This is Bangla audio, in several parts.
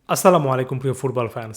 আসসালামু আলাইকুম প্রিয় ফুটবল ফ্যান্স।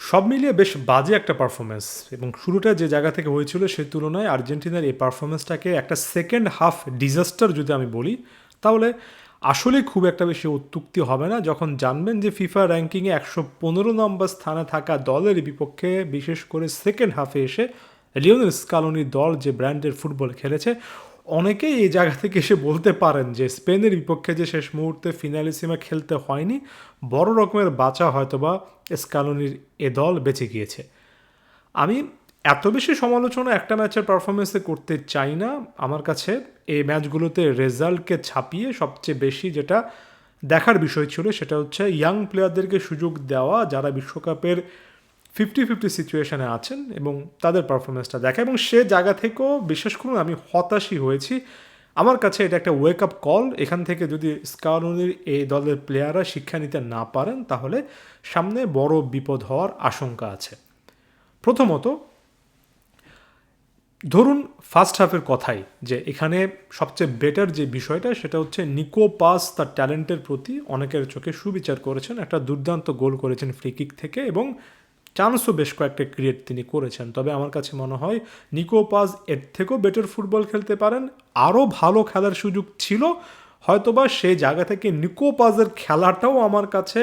সব মিলিয়ে বেশ বাজে একটা পারফরমেন্স এবং শুরুটা যে জায়গা থেকে হয়েছিল সেই তুলনায় আর্জেন্টিনার এই পারফরমেন্সটাকে একটা সেকেন্ড হাফ ডিজাস্টার যদি আমি বলি, তাহলে আসলেই খুব একটা বেশি অত্যুক্তি হবে না যখন জানবেন যে ফিফা র্যাঙ্কিংয়ে ১১৫ নম্বর স্থানে থাকা দলের বিপক্ষে বিশেষ করে সেকেন্ড হাফে এসে লিওনেল স্কালোনির দল যে ব্র্যান্ডের ফুটবল খেলেছে। অনেকেই এই জায়গা থেকে এসে বলতে পারেন যে স্পেনের বিপক্ষে যে শেষ মুহূর্তে ফিনালিসিমা খেলতে হয়নি, বড় রকমের বাঁচা হয়তোবা স্কালোনির এ দল বেঁচে গিয়েছে। আমি এত বেশি সমালোচনা একটা ম্যাচের পারফরমেন্সে করতে চাই না। আমার কাছে এই ম্যাচগুলোতে রেজাল্টকে ছাপিয়ে সবচেয়ে বেশি যেটা দেখার বিষয় ছিল সেটা হচ্ছে ইয়াং প্লেয়ারদেরকে সুযোগ দেওয়া যারা বিশ্বকাপের 50-50 সিচুয়েশনে আছেন এবং তাদের পারফরমেন্সটা দেখা, এবং সে জায়গা থেকেও বিশেষ করুন আমি হতাশই হয়েছি। আমার কাছে এটা একটা ওয়েক আপ কল। এখান থেকে যদি স্কালোনির এই দলের প্লেয়াররা শিক্ষা নিতে না পারেন তাহলে সামনে বড় বিপদ হওয়ার আশঙ্কা আছে। প্রথমত ধরুন ফার্স্ট হাফের কথাই, যে এখানে সবচেয়ে বেটার যে বিষয়টা সেটা হচ্ছে নিকো পাস তার ট্যালেন্টের প্রতি অনেকের চোখে সুবিচার করেছেন, একটা দুর্দান্ত গোল করেছেন ফ্রি কিক থেকে এবং চান্সও বেশ কয়েকটা ক্রিয়েট তিনি করেছেন। তবে আমার কাছে মনে হয় নিকো পাস এর থেকেও বেটার ফুটবল খেলতে পারেন, আরও ভালো খেলার সুযোগ ছিল। হয়তোবা সেই জায়গা থেকে নিকো পাসের খেলাটাও আমার কাছে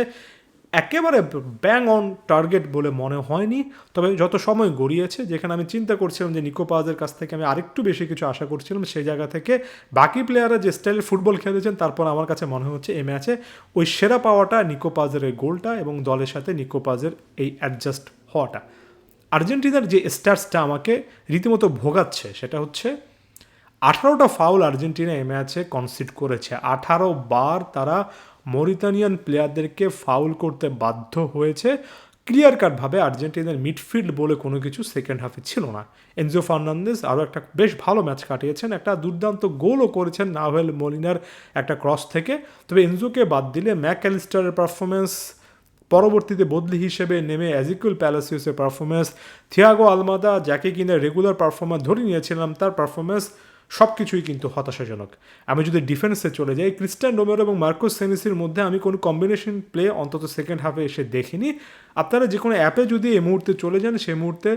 একেবারে ব্যাং অন টার্গেট বলে মনে হয়নি। তবে যত সময় গড়িয়েছে, যেখানে আমি চিন্তা করছিলাম যে নিকো পাজের কাছ থেকে আমি আরেকটু বেশি কিছু আশা করছিলাম, সেই জায়গা থেকে বাকি প্লেয়াররা যে স্টাইলের ফুটবল খেলেছেন তারপর আমার কাছে মনে হচ্ছে এই ম্যাচে ওই সেরা পাওয়াটা নিকো পাজের এই গোলটা এবং দলের সাথে নিকো পাজের এই অ্যাডজাস্ট হওয়াটা। আর্জেন্টিনার যে স্টার্সটা আমাকে রীতিমতো ভোগাচ্ছে সেটা হচ্ছে 18টা ফাউল আর্জেন্টিনা এই ম্যাচে কনসিড করেছে। 18 বার তারা মরিতানিয়ান প্লেয়ারদেরকে ফাউল করতে বাধ্য হয়েছে। ক্লিয়ার কাটভাবে আর্জেন্টিনার মিডফিল্ড বলে কোনো কিছু সেকেন্ড হাফে ছিল না। এনজো ফার্নান্দেজ আরও একটা বেশ ভালো ম্যাচ কাটিয়েছেন, একটা দুর্দান্ত গোলও করেছেন নাভেল মলিনার একটা ক্রস থেকে। তবে এনজোকে বাদ দিলে ম্যাকঅ্যালিস্টারের পারফরমেন্স, পরবর্তীতে বদলি হিসেবে নেমে এজিকুয়েল প্যালাসিওসের পারফরমেন্স, থিয়াগো আলমাদা যাকে কিনা রেগুলার পারফরমেন্স ধরে নিয়েছিলাম তার পারফরমেন্স, সব কিছুই কিন্তু হতাশাজনক। আমি যদি ডিফেন্সে চলে যাই, ক্রিস্টিয়ান রোমেরো এবং মার্কোস সেনেসির মধ্যে আমি কোনো কম্বিনেশন প্লে অন্তত সেকেন্ড হাফে এসে দেখিনি। আপনারা যে কোনো অ্যাপে যদি এই মুহূর্তে চলে যান, সেই মুহূর্তে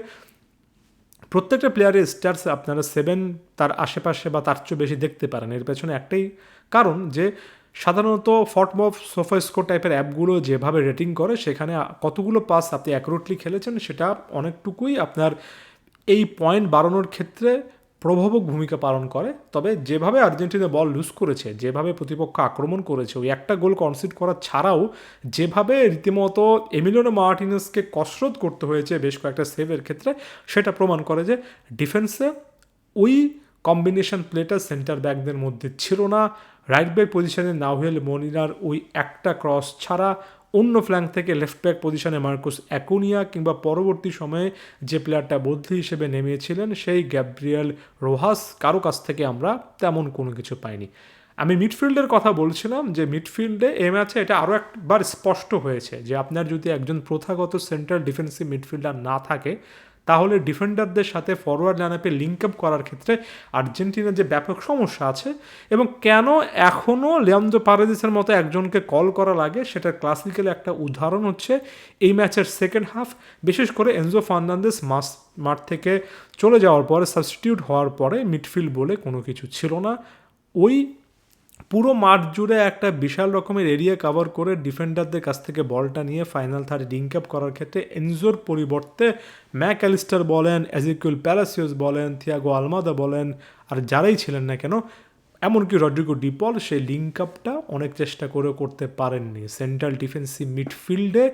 প্রত্যেকটা প্লেয়ারের স্টার্স আপনারা 7 তার আশেপাশে বা তার চেয়ে বেশি দেখতে পারেন। এর পেছনে একটাই কারণ যে সাধারণত ফটমফ সোফাস্কোর টাইপের অ্যাপগুলো যেভাবে রেটিং করে সেখানে কতগুলো পাস আপনি অ্যাকুরেটলি খেলেছেন সেটা অনেকটুকুই আপনার এই পয়েন্ট বাড়ানোর ক্ষেত্রে প্রভাবক ভূমিকা পালন করে। তবে যেভাবে আর্জেন্টিনা বল লুজ করেছে, যেভাবে প্রতিপক্ষ আক্রমণ করেছে, ওই একটা গোল কনসিড করা ছাড়াও যেভাবে রীতিমতো এমিলিয়ানো মার্টিনেজকে কসরত করতে হয়েছে বেশ কয়েকটা সেভের ক্ষেত্রে, সেটা প্রমাণ করে যে ডিফেন্সে ওই কম্বিনেশন প্লেটা সেন্টার ব্যাকদের মধ্যে ছিল না। রাইট ব্যাক পজিশনে নাহুয়েল মনিরার ওই একটা ক্রস ছাড়া অন্য ফ্ল্যাঙ্ক থেকে লেফট ব্যাক পজিশনে মার্কোস অ্যাকুনিয়া কিংবা পরবর্তী সময়ে যে প্লেয়ারটা বদলি হিসেবে নেমেছিলেন সেই গ্যাব্রিয়েল রোহাস, কারো কাছ থেকে আমরা তেমন কোনো কিছু পাইনি। আমি মিডফিল্ডের কথা বলছিলাম যে মিডফিল্ডে এই ম্যাচে এটা আরও একবার স্পষ্ট হয়েছে যে আপনার যদি একজন প্রথাগত সেন্ট্রাল ডিফেন্সিভ মিডফিল্ডার না থাকে তাহলে ডিফেন্ডারদের সাথে ফরওয়ার্ড লাইনআপে লিঙ্ক আপ করার ক্ষেত্রে আর্জেন্টিনার যে ব্যাপক সমস্যা আছে এবং কেন এখনও লিয়ান্দ্রো পারেদেসের মতো একজনকে কল করা লাগে সেটার ক্লাসিক্যাল একটা উদাহরণ হচ্ছে এই ম্যাচের সেকেন্ড হাফ। বিশেষ করে এনজো ফার্নান্দেস মাঠ থেকে চলে যাওয়ার পরে, সাবস্টিটিউট হওয়ার পরে মিডফিল্ড বলে কোনো কিছু ছিল না। ওই পুরো মাঠ জুড়ে একটা বিশাল রকমের এরিয়া কভার করে ডিফেন্ডারদের কাছ থেকে বলটা নিয়ে ফাইনাল থার্ডে লিঙ্ক আপ করার ক্ষেত্রে এনজোর পরিবর্তে ম্যাকঅ্যালিস্টার বলেন, এজিকুয়েল প্যালাসিওস বলেন, থিয়াগো আলমাদা বলেন, আর যারাই ছিলেন না কেন, এমনকি রড্রিগো ডিপল সেই লিঙ্ক আপটা অনেক চেষ্টা করে করতে পারেননি। সেন্ট্রাল ডিফেন্সিভ মিডফিল্ডে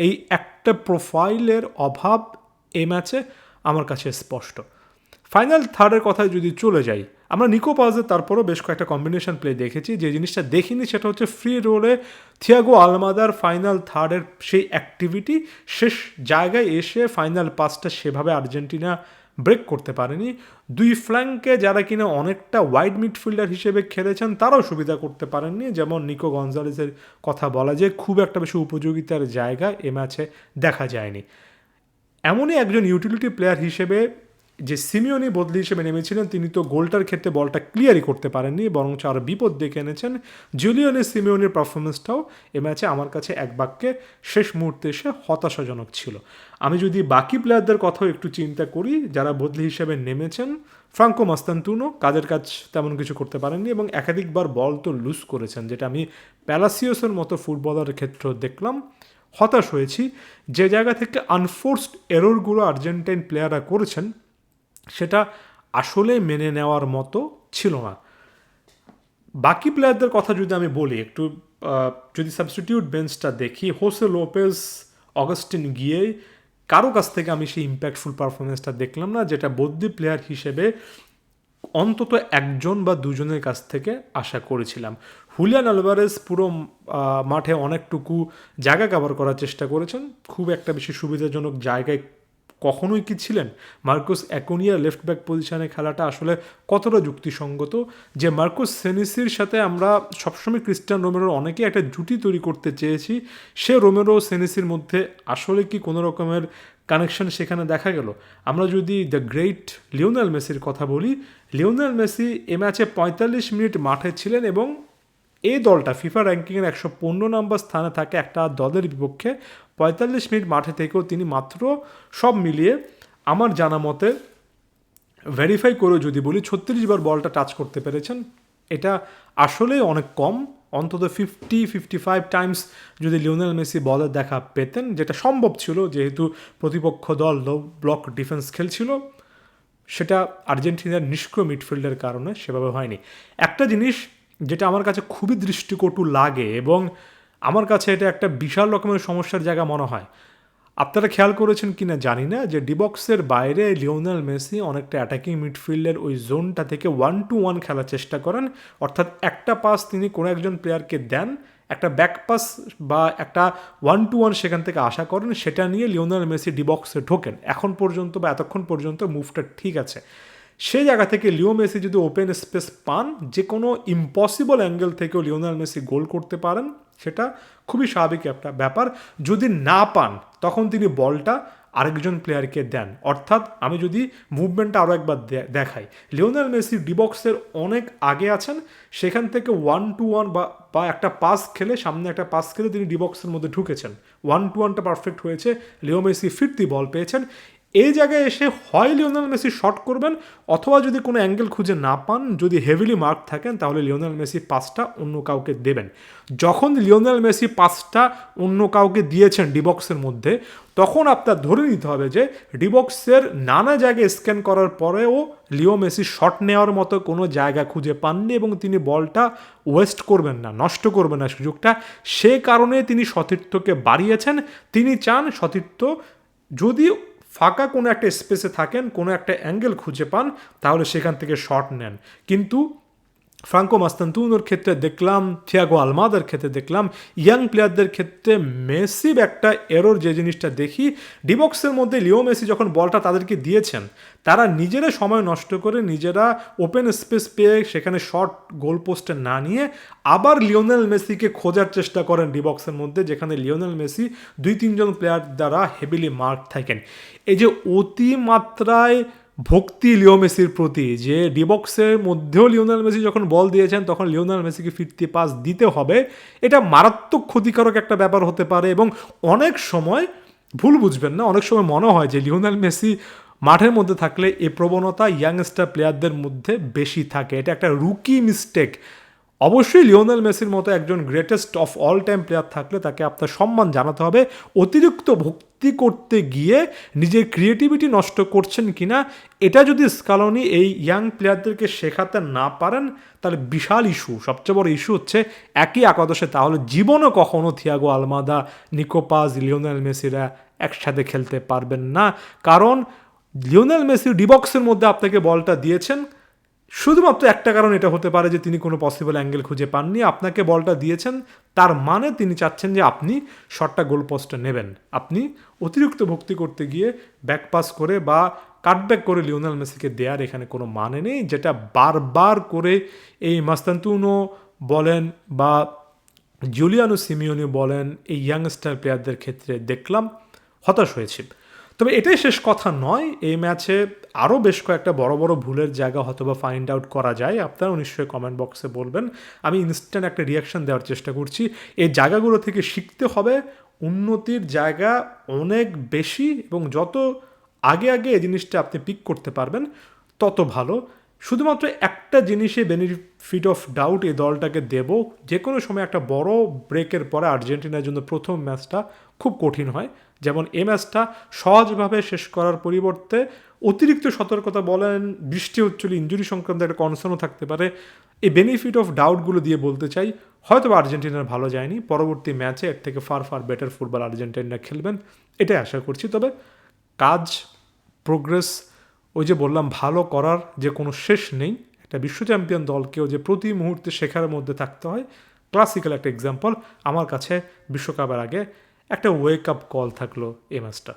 এই একটা প্রোফাইলের অভাব এই ম্যাচে আমার কাছে স্পষ্ট। ফাইনাল থার্ডের কথায় যদি চলে যাই, আমরা নিকো পাজে তারপরও বেশ কয়েকটা কম্বিনেশন প্লে দেখেছি। যে জিনিসটা দেখিনি সেটা হচ্ছে ফ্রি রোলে থিয়াগো আলমাদার ফাইনাল থার্ডের সেই অ্যাক্টিভিটি, শেষ জায়গায় এসে ফাইনাল পাসটা সেভাবে আর্জেন্টিনা ব্রেক করতে পারেনি। দুই ফ্ল্যাঙ্কে যারা কিনা অনেকটা ওয়াইড মিডফিল্ডার হিসেবে খেলেছেন তারাও সুবিধা করতে পারেননি, যেমন নিকো গঞ্জালেসের কথা বলা যায় খুব একটা বেশি উপযোগিতার জায়গা এ ম্যাচে দেখা যায়নি। এমনই একজন ইউটিলিটি প্লেয়ার হিসেবে যে সিমিওনি বদলি হিসেবে নেমেছিলেন তিনি তো গোলটার ক্ষেত্রে বলটা ক্লিয়ারই করতে পারেননি, বরঞ্চ আরও বিপদ ডেকে এনেছেন। জুলিয়ানো সিমিওনির পারফরমেন্সটাও এ ম্যাচে আমার কাছে এক বাক্যে শেষ মুহূর্তে এসে হতাশাজনক ছিল। আমি যদি বাকি প্লেয়ারদের কথাও একটু চিন্তা করি যারা বদলি হিসেবে নেমেছেন, ফ্রাঙ্কো মাস্তান্তুনো কাজের কাজ তেমন কিছু করতে পারেননি এবং একাধিকবার বল তো লুজ করেছেন, যেটা আমি প্যালাসিওসের মতো ফুটবলারের ক্ষেত্রেও দেখলাম। হতাশ হয়েছি যে জায়গা থেকে আনফোর্সড এররগুলো আর্জেন্টাইন প্লেয়াররা করেছেন সেটা আসলে মেনে নেওয়ার মতো ছিল না। বাকি প্লেয়ারদের কথা যদি আমি বলি একটু, যদি সাবস্টিটিউট বেঞ্চটা দেখি, হোসে লোপেজ, অগাস্টিন গিয়ে কারো কাছ থেকে আমি সেই ইম্প্যাক্টফুল পারফরমেন্সটা দেখলাম না, যেটা বদলি প্লেয়ার হিসেবে অন্তত একজন বা দুজনের কাছ থেকে আশা করেছিলাম। হুলিয়ান আলভারেজ পুরো মাঠে অনেকটুকু জায়গা কভার করার চেষ্টা করেছেন, খুব একটা বেশি সুবিধাজনক জায়গায় কখনোই কি ছিলেন? মার্কোস অ্যাকুনিয়া লেফট ব্যাক পজিশনে খেলাটা আসলে কতটা যুক্তিসঙ্গত? যে মার্কোস সেনিসির সাথে আমরা সবসময় ক্রিস্টিয়ান রোমেরোর অনেকেই একটা জুটি তৈরি করতে চেয়েছি, সে রোমেরো সেনিসির মধ্যে আসলে কি কোনো রকমের কানেকশন সেখানে দেখা গেল? আমরা যদি দ্য গ্রেট লিওনেল মেসির কথা বলি, লিওনেল মেসি এ ম্যাচে ৪৫ মিনিট মাঠে ছিলেন এবং এই দলটা ফিফা র্যাঙ্কিংয়ের ১১৫ নম্বর স্থানে থাকে একটা দলের বিপক্ষে ৪৫ মিনিট মাঠে থেকেও তিনি মাত্র সব মিলিয়ে আমার জানা মতে ভেরিফাই করেও যদি বলি ৩৬ বার বলটা টাচ করতে পেরেছেন। এটা আসলেই অনেক কম। অন্তত ৫৫ টাইমস যদি লিওনেল মেসি বলের দেখা পেতেন, যেটা সম্ভব ছিল যেহেতু প্রতিপক্ষ দল লো ব্লক ডিফেন্স খেলছিল, সেটা আর্জেন্টিনার নিষ্ক্রিয় মিডফিল্ডের কারণে সেভাবে হয়নি। একটা জিনিস যেটা আমার কাছে খুবই দৃষ্টিকটু লাগে এবং আমার কাছে এটা একটা বিশাল রকমের সমস্যার জায়গা মনে হয়, আপনারা খেয়াল করেছেন কিনা জানি না, যে ডিবক্সের বাইরে লিওনেল মেসি অনেকটা অ্যাটাকিং মিডফিল্ডের ওই জোনটা থেকে 1-1 খেলার চেষ্টা করেন, অর্থাৎ একটা পাস তিনি কোনো একজন প্লেয়ারকে দেন, একটা ব্যাক পাস বা একটা 1-1 সেখান থেকে আশা করেন, সেটা নিয়ে লিওনেল মেসি ডিবক্সে ঢোকেন। এখন পর্যন্ত বা এতক্ষণ পর্যন্ত মুভটা ঠিক আছে। সেই জায়গা থেকে লিও মেসি যদি ওপেন স্পেস পান, যে কোনো ইম্পসিবল অ্যাঙ্গেল থেকেও লিওনেল মেসি গোল করতে পারেন, সেটা খুবই স্বাভাবিক একটা ব্যাপার। যদি না পান তখন তিনি বলটা আরেকজন প্লেয়ারকে দেন, অর্থাৎ আমি যদি মুভমেন্টটা আরও একবার দেখাই, লিওনেল মেসি ডিবক্সের অনেক আগে আছেন, সেখান থেকে 1-1 বা একটা পাস খেলে, সামনে একটা পাস খেলে তিনি ডিবক্সের মধ্যে ঢুকেছেন, 1-1টা পারফেক্ট হয়েছে, লিও মেসি ফিরতি বল পেয়েছেন। এই জায়গায় এসে হয় লিওনেল মেসি শট করবেন, অথবা যদি কোনো অ্যাঙ্গেল খুঁজে না পান, যদি হেভিলি মার্ক থাকেন, তাহলে লিওনেল মেসি পাসটা অন্য কাউকে দেবেন। যখন লিওনেল মেসি পাসটা অন্য কাউকে দিয়েছেন ডিবক্সের মধ্যে, তখন আপনার ধরে নিতে হবে যে ডিবক্সের নানা জায়গায় স্ক্যান করার পরেও লিও মেসি শট নেওয়ার মতো কোনো জায়গা খুঁজে পাননি এবং তিনি বলটা ওয়েস্ট করবেন না, নষ্ট করবেন না সুযোগটা। সে কারণে তিনি সতীর্থকে বাড়িয়েছেন। তিনি চান সতীর্থ যদি ফাঁকা কোনো একটা স্পেসে থাকেন, কোনো একটা অ্যাঙ্গেল খুঁজে পান, তাহলে সেখান থেকে শট নেন। কিন্তু ফ্রাঙ্কো মাস্তান্তুনোর ক্ষেত্রে দেখলাম, থিয়াগো আলমাদার ক্ষেত্রে দেখলাম, ইয়াং প্লেয়ারদের ক্ষেত্রে মেসিভ একটা এরর যে জিনিসটা দেখি, ডিবক্সের মধ্যে লিও মেসি যখন বলটা তাদেরকে দিয়েছেন, তারা নিজেরা সময় নষ্ট করে নিজেরা ওপেন স্পেস পেয়ে সেখানে শট গোল পোস্টে না নিয়ে আবার লিওনেল মেসিকে খোঁজার চেষ্টা করেন ডিবক্সের মধ্যে, যেখানে লিওনেল মেসি 2-3 জন প্লেয়ার দ্বারা হেভিলি মার্ক থাকেন। এই যে অতিমাত্রায় ভক্তি লিও মেসির প্রতি, যে ডিবক্সের মধ্যেও লিওনেল মেসি যখন বল দিয়েছেন তখন লিওনেল মেসিকে ফিরতি পাস দিতে হবে, এটা মারাত্মক ক্ষতিকারক একটা ব্যাপার হতে পারে। এবং অনেক সময় ভুল বুঝবেন না, অনেক সময় মনে হয় যে লিওনেল মেসি মাঠের মধ্যে থাকলে এই প্রবণতা ইয়াংস্টার প্লেয়ারদের মধ্যে বেশি থাকে, এটা একটা রুকি মিস্টেক। অবশ্যই লিওনেল মেসির মতো একজন greatest of all time player থাকলে তাকে আপনার সম্মান জানাতে হবে। অতিরিক্ত ভক্তি করতে গিয়ে নিজের ক্রিয়েটিভিটি নষ্ট করছেন কিনা, এটা যদি স্কালোনি এই ইয়াং প্লেয়ারদেরকে শেখাতে না পারেন, তাহলে বিশাল ইস্যু। সবচেয়ে বড় ইস্যু হচ্ছে একই একাদশে তাহলে জীবনও কখনো Thiago Almada, Nico Paz, Lionel মেসিরা একসাথে খেলতে পারবেন না। কারণ লিওনেল মেসি ডিবক্সের মধ্যে আপনাকে বলটা দিয়েছেন, শুধুমাত্র একটা কারণ এটা হতে পারে যে তিনি কোনো পসিবল অ্যাঙ্গেল খুঁজে পাননি, আপনাকে বলটা দিয়েছেন তার মানে তিনি চাচ্ছেন যে আপনি শটটা গোল পোস্টে নেবেন। আপনি অতিরিক্ত ভক্তি করতে গিয়ে ব্যাকপাস করে বা কাটব্যাক করে লিওনেল মেসিকে দেওয়ার এখানে কোনো মানে নেই, যেটা বারবার করে এই মাস্তান্তুনো বলেন বা জুলিয়ানো সিমিওনি বলেন, এই ইয়াংস্টার প্লেয়ারদের ক্ষেত্রে দেখলাম। হতাশ হয়েছি। তবে এটাই শেষ কথা নয়, এই ম্যাচে আরও বেশ কয়েকটা বড় বড় ভুলের জায়গা হয়তো বা ফাইন্ড আউট করা যায়, আপনারাও নিশ্চয়ই কমেন্ট বক্সে বলবেন, আমি ইনস্ট্যান্ট একটা রিয়াকশন দেওয়ার চেষ্টা করছি। এই জায়গাগুলো থেকে শিখতে হবে, উন্নতির জায়গা অনেক বেশি, এবং যত আগে আগে এই জিনিসটা আপনি পিক করতে পারবেন তত ভালো। শুধুমাত্র একটা জিনিসে বেনিফিট অফ ডাউট এই দলটাকে দেব, যে কোনো সময় একটা বড় ব্রেকের পরে আর্জেন্টিনার জন্য প্রথম ম্যাচটা খুব কঠিন হয়, যেমন এই ম্যাচটা সহজভাবে শেষ করার পরিবর্তে অতিরিক্ত সতর্কতা বলেন, বৃষ্টি হচ্ছিল, ইঞ্জুরি সংক্রান্ত একটা কনসার্নও থাকতে পারে, এই বেনিফিট অফ ডাউটগুলো দিয়ে বলতে চাই হয়তো আর্জেন্টিনার ভালো যায়নি, পরবর্তী ম্যাচে এর থেকে far far better football Argentina খেলবেন এটাই আশা করছি। তবে কাজ, প্রোগ্রেস, ওই যে বললাম ভালো করার যে কোনো শেষ নেই, একটা বিশ্ব চ্যাম্পিয়ন দলকেও যে প্রতি মুহূর্তে শেখার মধ্যে থাকতে হয়, ক্লাসিক্যাল একটা এক্সাম্পল আমার কাছে বিশ্বকাপের আগে একটা ওয়েক আপ কল থাকলো এই ম্যাচটা।